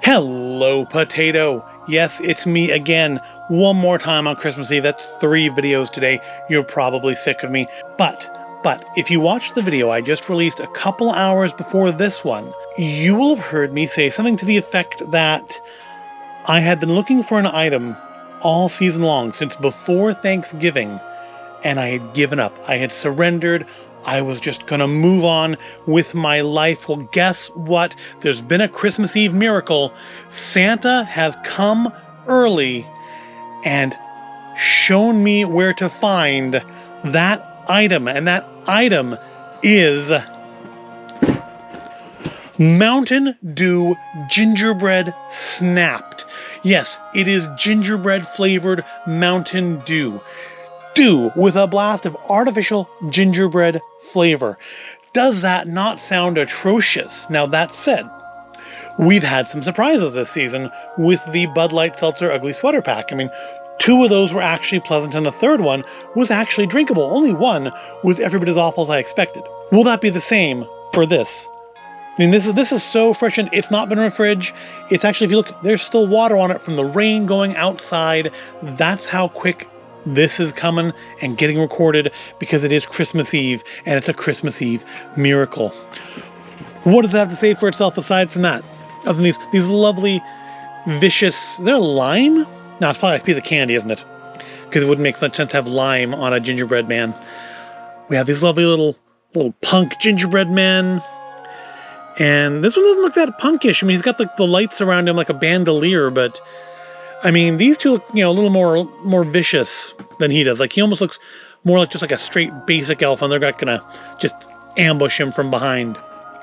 Hello, potato. Yes, it's me again. One more time on Christmas Eve. That's 3 videos today. You're probably sick of me. But if you watched the video I just released a couple hours before this one, you will have heard me say something to the effect that I had been looking for an item all season long, since before Thanksgiving, and I had given up. I had surrendered. I was just gonna move on with my life. Well, guess what? There's been a Christmas Eve miracle. Santa has come early and shown me where to find that item. And that item is Mountain Dew Gingerbread Snap'd. Yes, it is gingerbread flavored Mountain Dew. Dew with a blast of artificial gingerbread flavor. Does that not sound atrocious? Now that said, we've had some surprises this season with the Bud Light Seltzer Ugly Sweater Pack. I mean, 2 of those were actually pleasant and the third one was actually drinkable. Only one was every bit as awful as I expected. Will that be the same for this? I mean, this is so fresh, and it's not been in a fridge. It's actually, if you look, there's still water on it from the rain going outside. That's how quick this is coming and getting recorded, because it is Christmas Eve and it's a Christmas Eve miracle. What does it have to say for itself aside from that? Other than these lovely, vicious... Is there a lime? No, it's probably a piece of candy, isn't it? Because it wouldn't make much sense to have lime on a gingerbread man. We have these lovely little punk gingerbread men. And this one doesn't look that punkish. I mean, he's got the lights around him like a bandolier, but... I mean, these two look, a little more vicious than he does. Like, he almost looks more like just like a straight basic elf, and they're not gonna just ambush him from behind.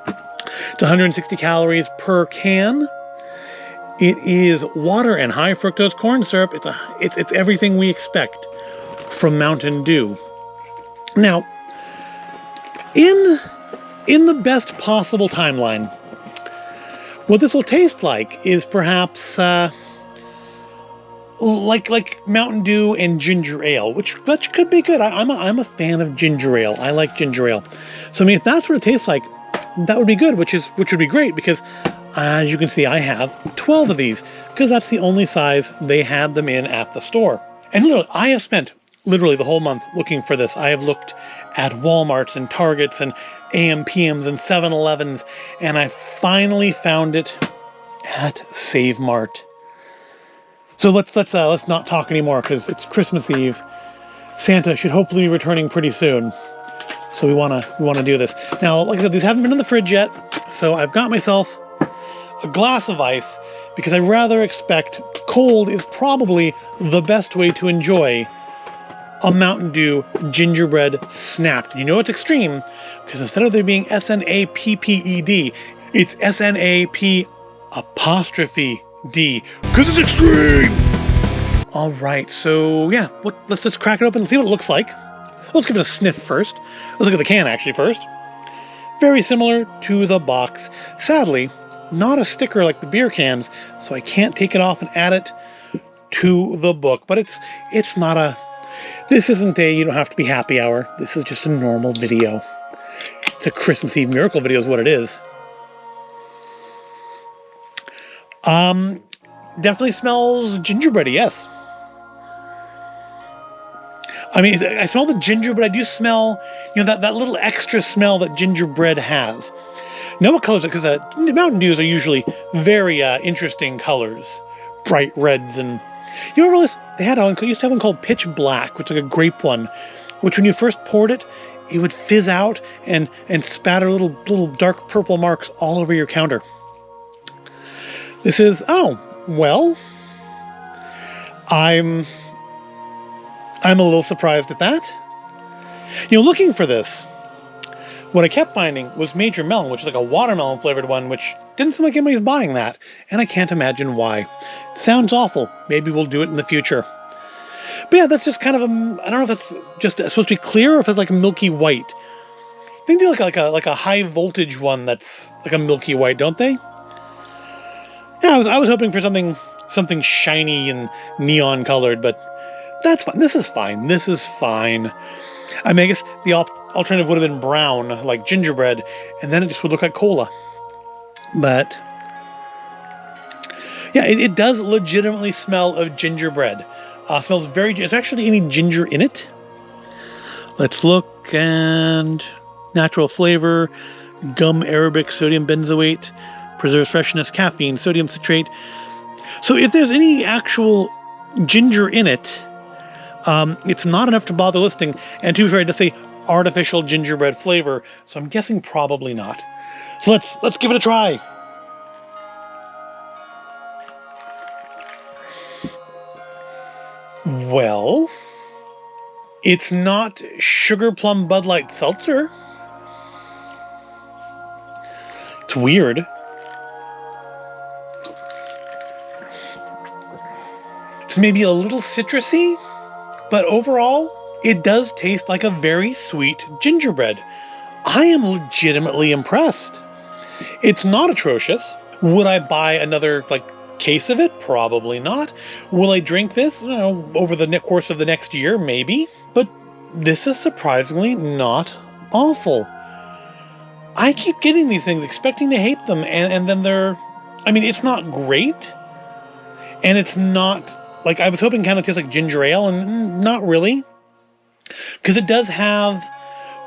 It's 160 calories per can. It is water and high fructose corn syrup. It's everything we expect from Mountain Dew. Now, in the best possible timeline, what this will taste like is perhaps like Mountain Dew and ginger ale, which could be good. I'm a fan of ginger ale. I like ginger ale. So I mean, if that's what it tastes like, that would be good, which would be great, because as you can see, I have 12 of these, because that's the only size they had them in at the store. And literally, I have spent literally the whole month looking for this. I have looked at Walmarts and Targets and AMPMs and 7-Elevens, and I finally found it at Save Mart. So let's not talk anymore, because it's Christmas Eve. Santa should hopefully be returning pretty soon, so we wanna do this. Now, like I said, these haven't been in the fridge yet, so I've got myself a glass of ice, because I rather expect cold is probably the best way to enjoy a Mountain Dew Gingerbread Snap'd. You know it's extreme, because instead of there being SNAPPED, it's SNAP'. D, because it's extreme! Alright, so yeah, let's just crack it open and see what it looks like. Let's give it a sniff first. Let's look at the can actually first. Very similar to the box. Sadly, not a sticker like the beer cans, so I can't take it off and add it to the book. But it's not a... This isn't a you don't have to be happy hour. This is just a normal video. It's a Christmas Eve miracle video is what it is. Definitely smells gingerbready, yes. I mean, I smell the ginger, but I do smell, that little extra smell that gingerbread has. Now what colors it? Because Mountain Dews are usually very interesting colors. Bright reds and... You know, realize they used to have one called Pitch Black, which is like a grape one, which when you first poured it, it would fizz out and spatter little dark purple marks all over your counter. This is, well, I'm a little surprised at that. Looking for this, what I kept finding was Major Melon, which is like a watermelon flavored one, which didn't seem like anybody's buying that, and I can't imagine why. It sounds awful. Maybe we'll do it in the future. But yeah, that's just kind of I don't know if that's just supposed to be clear or if it's like a milky white. They do like a high voltage one that's like a milky white, don't they? Yeah, I was hoping for something shiny and neon colored, but that's fine. This is fine. This is fine. I mean, I guess the alternative would have been brown, like gingerbread, and then it just would look like cola. But Yeah, it does legitimately smell of gingerbread. Smells very, is there actually any ginger in it? Let's look, and natural flavor, gum arabic, sodium benzoate, preserves freshness, caffeine, sodium citrate. So if there's any actual ginger in it, it's not enough to bother listing. And to be fair, it does say artificial gingerbread flavor, so I'm guessing probably not. So let's give it a try. Well, it's not Sugar Plum Bud Light Seltzer. It's weird. It's maybe a little citrusy, but overall, it does taste like a very sweet gingerbread. I am legitimately impressed. It's not atrocious. Would I buy another, case of it? Probably not. Will I drink this? Over the course of the next year? Maybe. But this is surprisingly not awful. I keep getting these things, expecting to hate them, and then they're... I mean, it's not great, and it's not... I was hoping it kind of tastes like ginger ale, and not really. Because it does have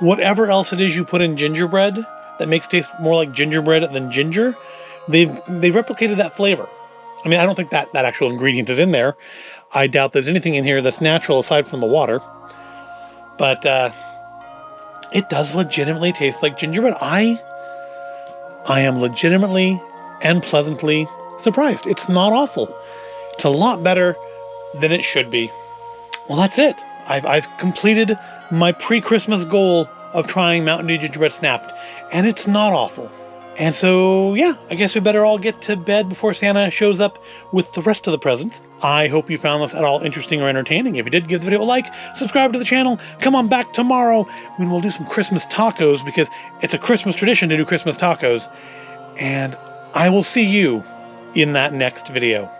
whatever else it is you put in gingerbread that makes it taste more like gingerbread than ginger. They've replicated that flavor. I mean, I don't think that actual ingredient is in there. I doubt there's anything in here that's natural aside from the water. But it does legitimately taste like gingerbread. I am legitimately and pleasantly surprised. It's not awful. It's a lot better than it should be. Well, that's it. I've completed my pre-Christmas goal of trying Mountain Dew Gingerbread Snap'd, and it's not awful. And so, yeah, I guess we better all get to bed before Santa shows up with the rest of the presents. I hope you found this at all interesting or entertaining. If you did, give the video a like, subscribe to the channel, come on back tomorrow when we'll do some Christmas tacos, because it's a Christmas tradition to do Christmas tacos. And I will see you in that next video.